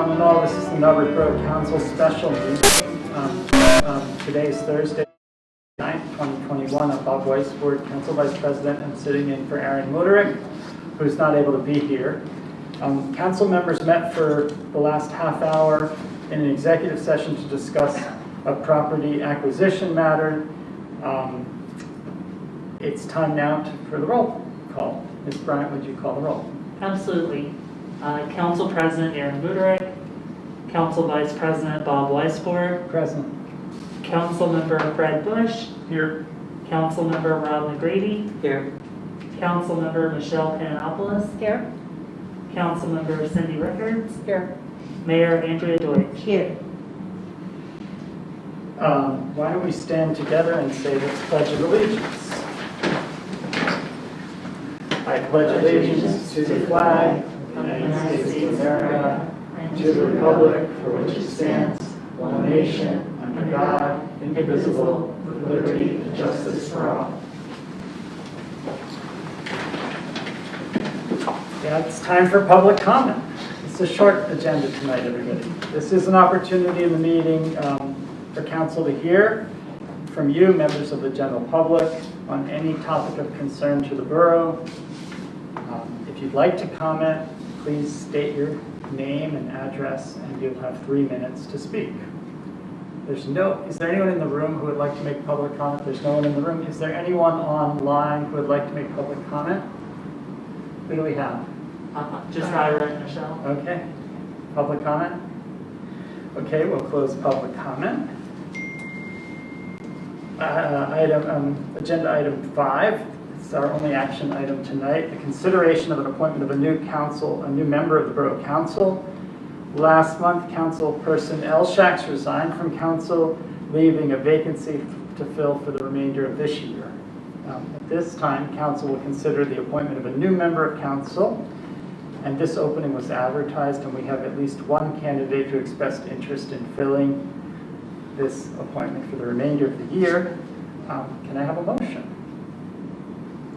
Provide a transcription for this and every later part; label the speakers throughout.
Speaker 1: one and all. This is the Melbourne Borough Council special meeting. Today is Thursday, 9th, 2021. I'm Bob Weisford, Council Vice President, and sitting in for Aaron Muderick, who's not able to be here. Council members met for the last half hour in an executive session to discuss a property acquisition matter. It's time now for the roll call. Ms. Bryant, would you call the roll?
Speaker 2: Absolutely. Council President Aaron Muderick, Council Vice President Bob Weisford,
Speaker 1: Present.
Speaker 2: Council Member Fred Bush,
Speaker 1: Here.
Speaker 2: Council Member Rob McGrady,
Speaker 1: Here.
Speaker 2: Council Member Michelle Panopoulos,
Speaker 3: Here.
Speaker 2: Council Member Cindy Rickards,
Speaker 3: Here.
Speaker 2: Mayor Andrea Deutsch.
Speaker 3: Here.
Speaker 1: Why don't we stand together and say the Pledge of Allegiance? I pledge allegiance to the flag of the United States of America and to the republic for which it stands, one nation, under God, indivisible, with liberty and justice for all. Yeah, it's time for public comment. It's a short agenda tonight, everybody. This is an opportunity in the meeting for council to hear from you, members of the general public, on any topic of concern to the borough. If you'd like to comment, please state your name and address, and you'll have 3 minutes to speak. Is there anyone in the room who would like to make public comment? There's no one in the room. Is there anyone online who would like to make public comment? Who do we have?
Speaker 2: Just Ira and Michelle.
Speaker 1: Okay. Public comment? Okay, we'll close public comment. Agenda item 5. It's our only action item tonight. The consideration of an appointment of a new member of the Borough Council. Last month, Councilperson Elshax resigned from council, leaving a vacancy to fill for the remainder of this year. At this time, council will consider the appointment of a new member of council, and this opening was advertised, and we have at least one candidate who expressed interest in filling this appointment for the remainder of the year. Can I have a motion?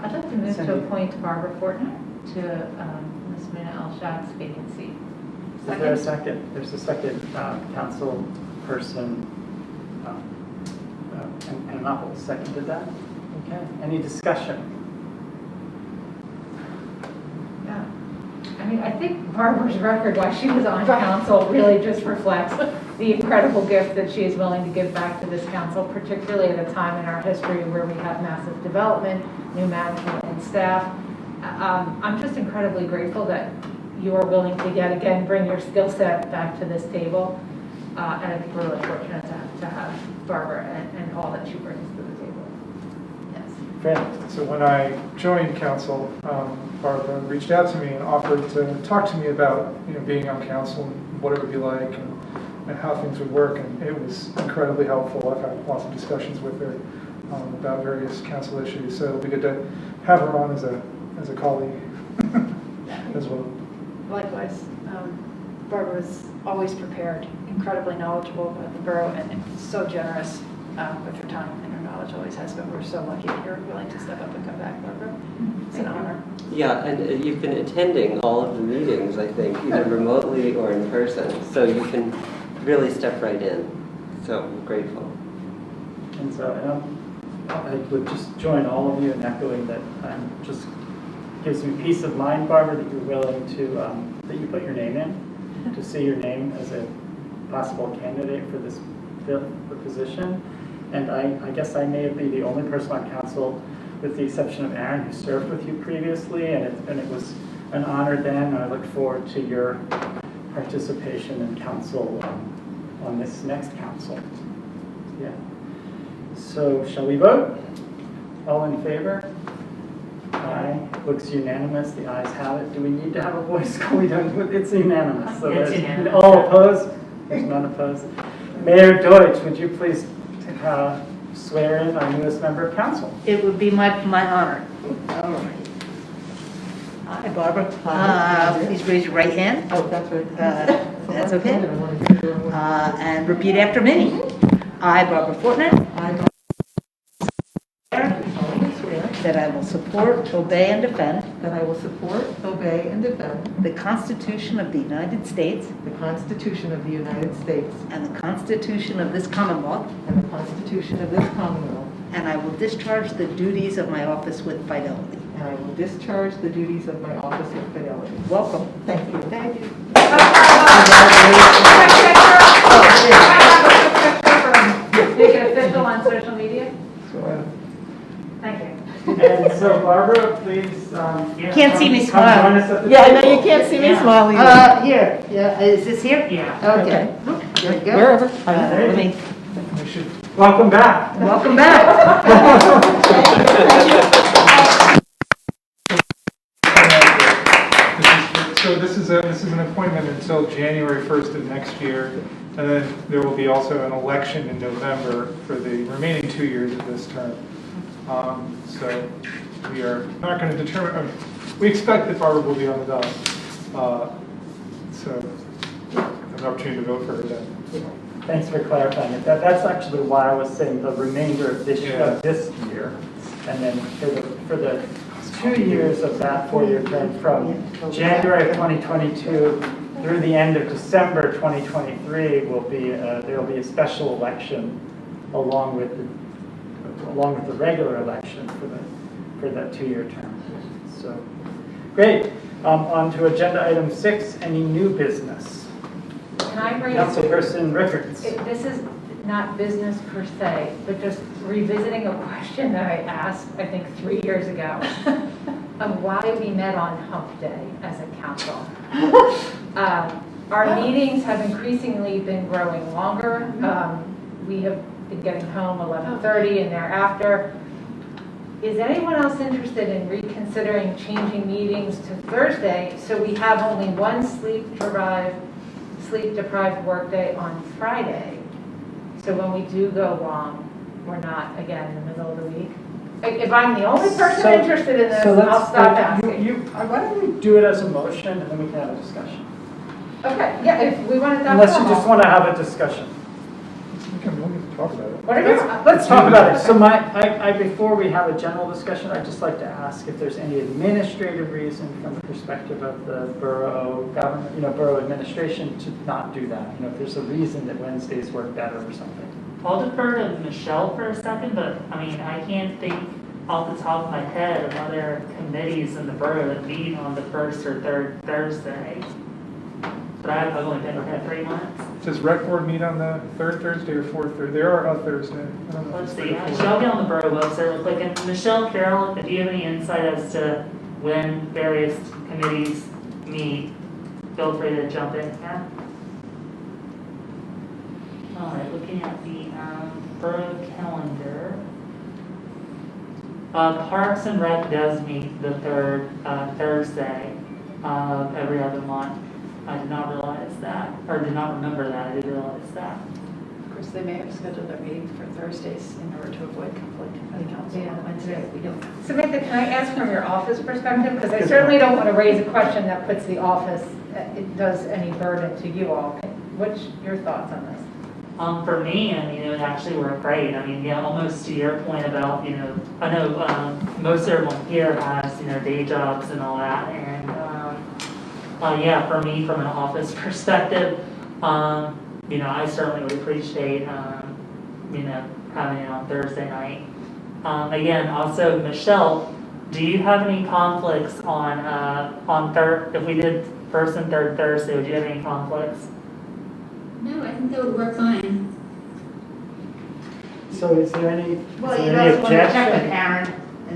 Speaker 3: I'd like to move
Speaker 1: Cindy.
Speaker 3: to appoint Barbara Fortner to Ms. Mina Elshack's vacancy.
Speaker 1: Is there a second? There's a second. Council person Panopoulos seconded that. Okay. Any discussion?
Speaker 3: Yeah. I mean, I think Barbara's record while she was on council really just reflects the incredible gift that she is willing to give back to this council, particularly at a time in our history where we have massive development, new management and staff. I'm just incredibly grateful that you are willing to yet again bring your skill set back to this table. And I think we're really fortunate to have Barbara and all that she brings to the table. Yes.
Speaker 1: Fred?
Speaker 4: So when I joined council, Barbara reached out to me and offered to talk to me about being on council and what it would be like and how things would work, and it was incredibly helpful. I've had lots of discussions with her about various council issues, so it'll be good to have her on as a colleague as well.
Speaker 5: Likewise, Barbara was always prepared, incredibly knowledgeable about the borough, and so generous with her time, and her knowledge always has been. We're so lucky that you're willing to step up and come back, Barbara. It's an honor.
Speaker 6: Yeah, and you've been attending all of the meetings, I think, either remotely or in person, so you can really step right in. So I'm grateful.
Speaker 1: And so I would just join all of you in echoing that. Just gives me peace of mind, Barbara, that you're willing to, that you put your name in, to see your name as a possible candidate for this the position. And I guess I may be the only person on council, with the exception of Aaron, who served with you previously, and it was an honor then, and I look forward to your participation in council on this next council. Yeah. So shall we vote? All in favor? Aye. Looks unanimous. The ayes have it. Do we need to have a voice call? We don't. It's unanimous. So
Speaker 2: It's unanimous.
Speaker 1: All opposed? There's none opposed. Mayor Deutsch, would you please swear in our newest member of council?
Speaker 7: It would be my honor. All right. Hi, Barbara. Please raise your right hand.
Speaker 1: Oh, that's right.
Speaker 7: That's okay. And repeat after me. I, Barbara Fortner. that I will support, obey, and defend
Speaker 8: that I will support, obey, and defend
Speaker 7: the Constitution of the United States
Speaker 8: the Constitution of the United States
Speaker 7: and the Constitution of this Commonwealth,
Speaker 8: and the Constitution of this Commonwealth,
Speaker 7: and I will discharge the duties of my office with fidelity.
Speaker 8: and I will discharge the duties of my office with fidelity.
Speaker 7: Welcome.
Speaker 8: Thank you. Thank you.
Speaker 3: Make it official on social media?
Speaker 4: So,
Speaker 3: Thank you.
Speaker 1: And so Barbara, please.
Speaker 7: Can't see me
Speaker 1: come
Speaker 7: smile.
Speaker 1: join us at the
Speaker 8: Yeah, I know
Speaker 1: table.
Speaker 8: you can't see me smile either.
Speaker 7: Here, yeah, is this here?
Speaker 2: Yeah.
Speaker 7: Okay. There we go.
Speaker 8: Wherever.
Speaker 7: Let me,
Speaker 4: we should
Speaker 1: Welcome back.
Speaker 7: welcome back.
Speaker 4: This is an appointment until January 1st of next year, and then there will be also an election in November for the remaining 2 years of this term. So we are not going to determine, we expect that Barbara will be on the ballot. So have an opportunity to vote for her then.
Speaker 1: Thanks for clarifying it. That's actually why I was saying the remainder of this
Speaker 4: Yeah.
Speaker 1: year. And then for the 2 years of that 4-year term from January of 2022 through the end of December 2023 there will be a special election along with the regular election for that 2-year term. So great. On to agenda item 6, any new business?
Speaker 3: Can I bring
Speaker 1: Councilperson Rickards.
Speaker 3: This is not business per se, but just revisiting a question that I asked, I think, 3 years ago, of why we met on Hump Day as a council. Our meetings have increasingly been growing longer. We have been getting home 11:30 and thereafter. Is anyone else interested in reconsidering changing meetings to Thursday so we have only one sleep-deprived workday on Friday? So when we do go long, we're not, again, in the middle of the week? If I'm the only person interested in this,
Speaker 1: So let's-
Speaker 3: I'll stop asking.
Speaker 1: Why don't we do it as a motion and then we can have a discussion?
Speaker 3: Okay, yeah, if we want to.
Speaker 1: Unless you just want to have a discussion.
Speaker 4: We can talk about it.
Speaker 3: Whatever.
Speaker 1: Let's talk about it. So before we have a general discussion, I'd just like to ask if there's any administrative reason from the perspective of the borough government, borough administration to not do that. If there's a reason that Wednesdays work better or something.
Speaker 2: I'll defer to Michelle for a second, but I can't think off the top of my head of other committees in the borough that meet on the first or third Thursday. But I've only been here 3 months.
Speaker 4: Does rec board meet on the third Thursday or fourth Thursday? They are on Thursday. I don't know if
Speaker 2: Let's
Speaker 4: it's
Speaker 2: see,
Speaker 4: third or fourth.
Speaker 2: I'll be on the borough website real quick. And Michelle, Carol, if you have any insight as to when various committees meet, feel free to jump in here. All right, looking at the borough calendar. Parks and Rec does meet the third Thursday of every other month. I did not realize that, or did not remember that. I did realize that.
Speaker 5: Of course, they may have scheduled their meeting for Thursdays in order to avoid conflict with the council on Wednesday. We don't.
Speaker 3: Samantha, can I ask from your office perspective? Because I certainly don't want to raise a question that puts the office, it does any burden to you all. What's your thoughts on this?
Speaker 2: For me, it would actually work great. Almost to your point about, I know most everyone here has, day jobs and all that. And, for me, from an office perspective, I certainly would appreciate, having it on Thursday night. Again, also, Michelle, do you have any conflicts on third, if we did first and third Thursday, would you have any conflicts?
Speaker 9: No, I think that would work fine.
Speaker 1: So is there any
Speaker 7: Well,
Speaker 1: is
Speaker 7: you
Speaker 1: there any
Speaker 7: also want to check with
Speaker 1: objection?
Speaker 7: Aaron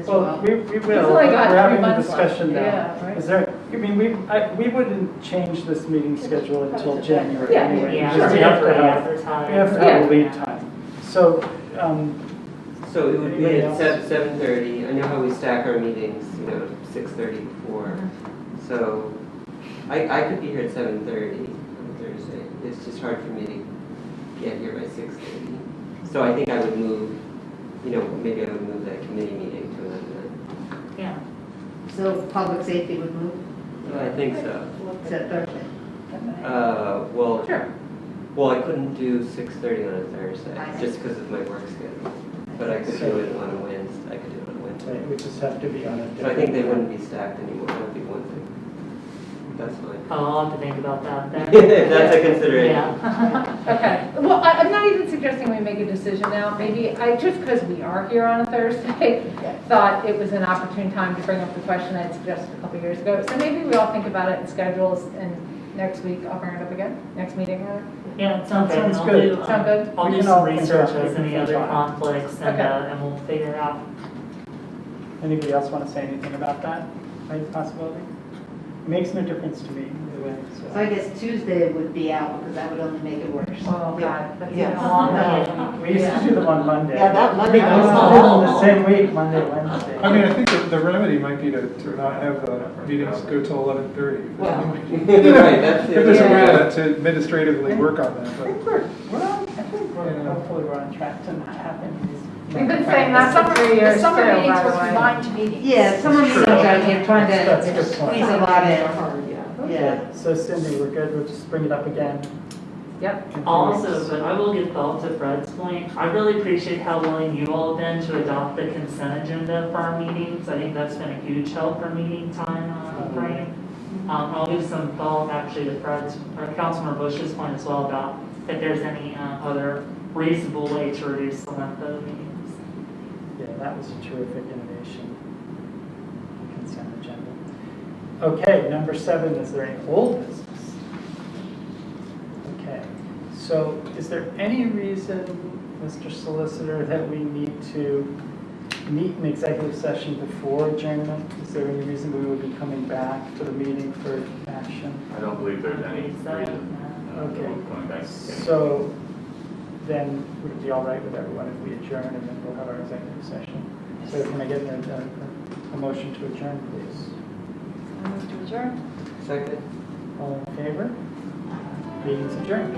Speaker 7: as
Speaker 1: Well,
Speaker 7: well.
Speaker 1: we will.
Speaker 3: He's only got
Speaker 1: We're having
Speaker 3: 3
Speaker 1: a
Speaker 3: months left.
Speaker 1: discussion now.
Speaker 3: Yeah, right.
Speaker 1: Is there? We wouldn't change this meeting schedule until January
Speaker 3: Yeah,
Speaker 1: anyway.
Speaker 2: Yeah,
Speaker 1: because
Speaker 2: we have to advertise.
Speaker 1: We have to have a lead time. So.
Speaker 6: So it would be
Speaker 1: Anybody
Speaker 6: at
Speaker 1: else?
Speaker 6: 7:30. I know how we stack our meetings, 6:30 before. So I could be here at 7:30 on Thursday. It's just hard for me to get here by 6:30. So I think I would move, maybe I would move that committee meeting to another night.
Speaker 2: Yeah.
Speaker 7: So public safety would move
Speaker 6: I think so.
Speaker 7: to Thursday.
Speaker 6: Well,
Speaker 3: Sure.
Speaker 6: well, I couldn't do 6:30 on a Thursday
Speaker 7: I see.
Speaker 6: just because of my work schedule. But I could do it on a Wednesday. I could do it on a Wednesday.
Speaker 1: So it would just have to be on a different.
Speaker 6: So I think they wouldn't be stacked anymore, that would be one thing. That's fine.
Speaker 2: I'll have to think about that then.
Speaker 6: That's a consideration.
Speaker 2: Yeah.
Speaker 3: Okay, well, I'm not even suggesting we make a decision now. Maybe just because we are here on a Thursday, thought it was an opportune time to bring up the question I had suggested a couple years ago. So maybe we all think about it and schedules, and next week I'll bring it up again, next meeting.
Speaker 2: Yeah, it sounds good.
Speaker 1: Sounds
Speaker 2: I'll
Speaker 1: good.
Speaker 2: do,
Speaker 3: Sound good?
Speaker 2: I'll
Speaker 1: We
Speaker 2: do
Speaker 1: can
Speaker 2: some
Speaker 1: all think
Speaker 2: research
Speaker 1: about
Speaker 2: as any
Speaker 1: it.
Speaker 2: other conflicts
Speaker 3: Okay.
Speaker 2: and we'll figure it out.
Speaker 1: Anybody else want to say anything about that possibility? Makes no difference to me either way.
Speaker 7: So I guess Tuesday would be out because that would only make it worse.
Speaker 3: Oh, God, that's
Speaker 8: Yeah.
Speaker 3: even longer.
Speaker 1: We used to do them on Monday.
Speaker 8: Yeah, that Monday
Speaker 1: We used to do them the same week, Monday, Wednesday.
Speaker 4: I mean, I think the remedy might be to not have the meetings go till 11:30.
Speaker 8: Well.
Speaker 6: Right, that's
Speaker 4: If there's a way
Speaker 3: Yeah.
Speaker 4: to administratively work on that,
Speaker 1: I
Speaker 4: but.
Speaker 1: think we're on, hopefully we're on track to not have any of these.
Speaker 3: We've been saying that for 3 years
Speaker 5: The
Speaker 3: too,
Speaker 5: summer meetings
Speaker 3: by the
Speaker 5: were
Speaker 3: way.
Speaker 5: combined meetings.
Speaker 7: Yeah, some meetings out here trying
Speaker 1: That's a
Speaker 7: to
Speaker 1: good point.
Speaker 7: squeeze a lot in.
Speaker 1: Okay,
Speaker 7: Yeah.
Speaker 1: so Cindy, we're good, we'll just bring it up again.
Speaker 3: Yep.
Speaker 1: in 2
Speaker 2: Also,
Speaker 1: weeks.
Speaker 2: but I will give thought to Fred's point. I really appreciate how willing you all have been to adopt the consent agenda for our meetings. I think that's been a huge help for meeting time frame. I'll give some thought actually to Fred's, or Councilmember Bush's point as well about if there's any other reasonable way to reduce the length of the meetings.
Speaker 1: Yeah, that was a terrific innovation. Consent agenda. Okay, number 7, is there any old business? Okay, so is there any reason, Mr. Solicitor, that we need to meet in executive session before adjournment? Is there any reason we would be coming back to the meeting for action?
Speaker 10: I don't believe there's any
Speaker 2: So,
Speaker 10: reason
Speaker 1: Okay.
Speaker 10: going back to getting.
Speaker 1: So then would it be all right with everyone if we adjourn and then we'll have our executive session? So can I get a motion to adjourn, please?
Speaker 5: I move to adjourn.
Speaker 6: Second?
Speaker 1: All in favor? Meeting's adjourned.